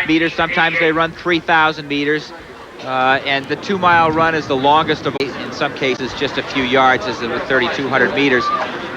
meters. Sometimes they run 3,000 meters. And the 2-mile run is the longest of, in some cases, just a few yards, as with 3,200 meters.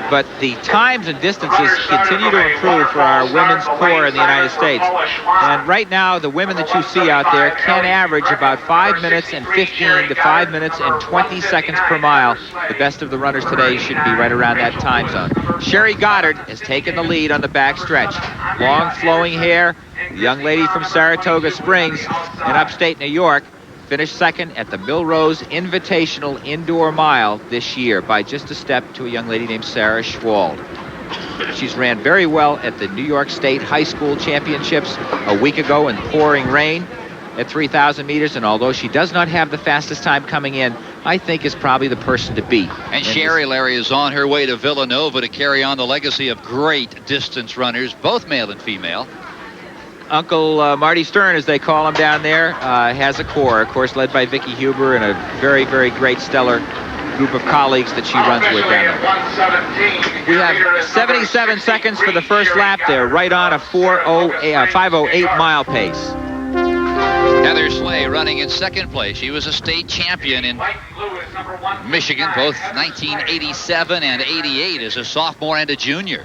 But the times and distances continue to improve for our women's corps in the United States. And right now, the women that you see out there can average about 5 minutes and 15 to 5 minutes and 20 seconds per mile. The best of the runners today should be right around that time zone. Cheri Goddard has taken the lead on the back stretch. Long flowing hair, the young lady from Saratoga Springs in upstate New York, finished second at the Millrose Invitational Indoor Mile this year by just a step to a young lady named Sarah Schwald. She's ran very well at the New York State High School Championships a week ago in pouring rain at 3,000 meters, and although she does not have the fastest time coming in, I think is probably the person to beat. And Cheri, Larry, is on her way to Villanova to carry on the legacy of great distance runners, both male and female. Uncle Marty Stern, as they call him down there, has a corps, of course, led by Vicki Huber and a very, very great, stellar group of colleagues that she runs with down there. We have 77 seconds for the first lap there, right on a 5:08 mile pace. Heather Slay running in second place. She was a state champion in Michigan, both 1987 and 88 as a sophomore and a junior.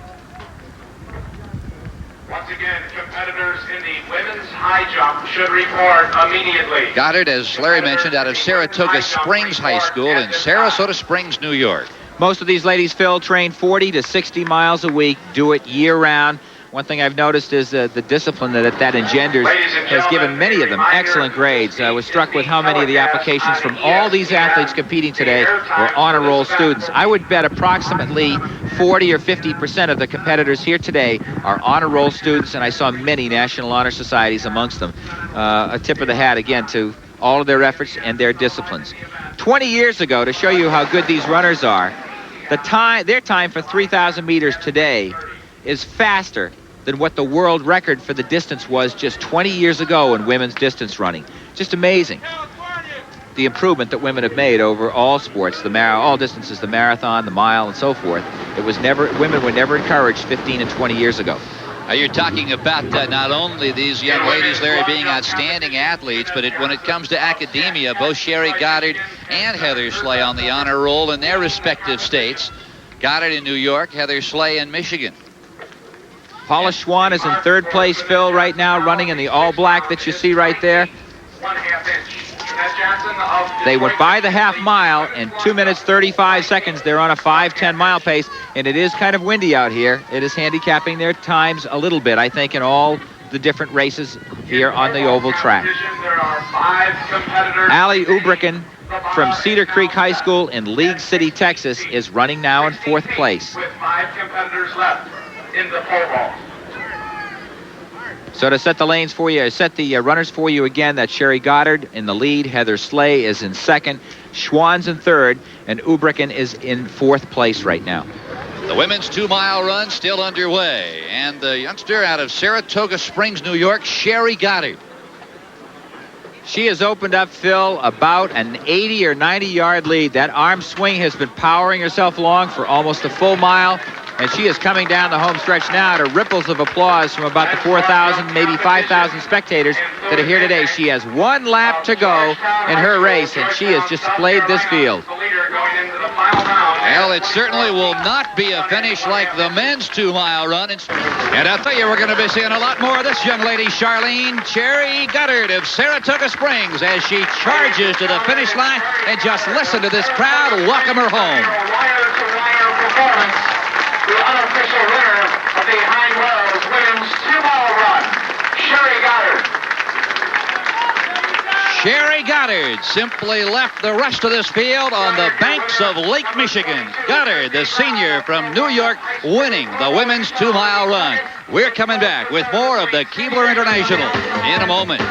Once again, competitors in the women's high jump should report immediately. Goddard, as Larry mentioned, out of Saratoga Springs High School in Sarasota Springs, New York. Most of these ladies, Phil, train 40 to 60 miles a week, do it year-round. One thing I've noticed is the discipline that engenders has given many of them excellent grades. I was struck with how many of the applications from all these athletes competing today were honor roll students. I would bet approximately 40 or 50% of the competitors here today are honor roll students, and I saw many National Honor Societies amongst them. A tip of the hat, again, to all of their efforts and their disciplines. 20 years ago, to show you how good these runners are, their time for 3,000 meters today is faster than what the world record for the distance was just 20 years ago in women's distance running. Just amazing. The improvement that women have made over all sports, all distances, the marathon, the mile, and so forth. Women were never encouraged 15 and 20 years ago. Now you're talking about not only these young ladies, Larry, being outstanding athletes, but when it comes to academia, both Cheri Goddard and Heather Slay on the honor roll in their respective states. Goddard in New York, Heather Slay in Michigan. Paula Schwann is in third place, Phil, right now, running in the all-black that you see right there. They went by the half mile in 2 minutes 35 seconds. They're on a 5:10 mile pace, and it is kind of windy out here. It is handicapping their times a little bit, I think, in all the different races here on the oval track. Allie Ubricken from Cedar Creek High School in League City, Texas, is running now in fourth place. With 5 competitors left in the pole vault. So to set the lanes for you, set the runners for you again, that's Cheri Goddard in the lead, Heather Slay is in second, Schwann's in third, and Ubricken is in fourth place right now. The women's 2-mile run still underway, and the youngster out of Saratoga Springs, New York, Cheri Goddard. She has opened up, Phil, about an 80 or 90-yard lead. That arm swing has been powering herself along for almost a full mile. And she is coming down the home stretch now to ripples of applause from about the 4,000, maybe 5,000 spectators that are here today. She has one lap to go in her race, and she has just displayed this field. Well, it certainly will not be a finish like the men's 2-mile run. And I'll tell you, we're going to be seeing a lot more of this young lady, Cheri Goddard of Saratoga Springs, as she charges to the finish line. And just listen to this crowd welcome her home. The unofficial winner of the High Wells Women's 2-mile run, Cheri Goddard. Cheri Goddard simply left the rest of this field on the banks of Lake Michigan. Goddard, the senior from New York, winning the women's 2-mile run. We're coming back with more of the Keebler International in a moment.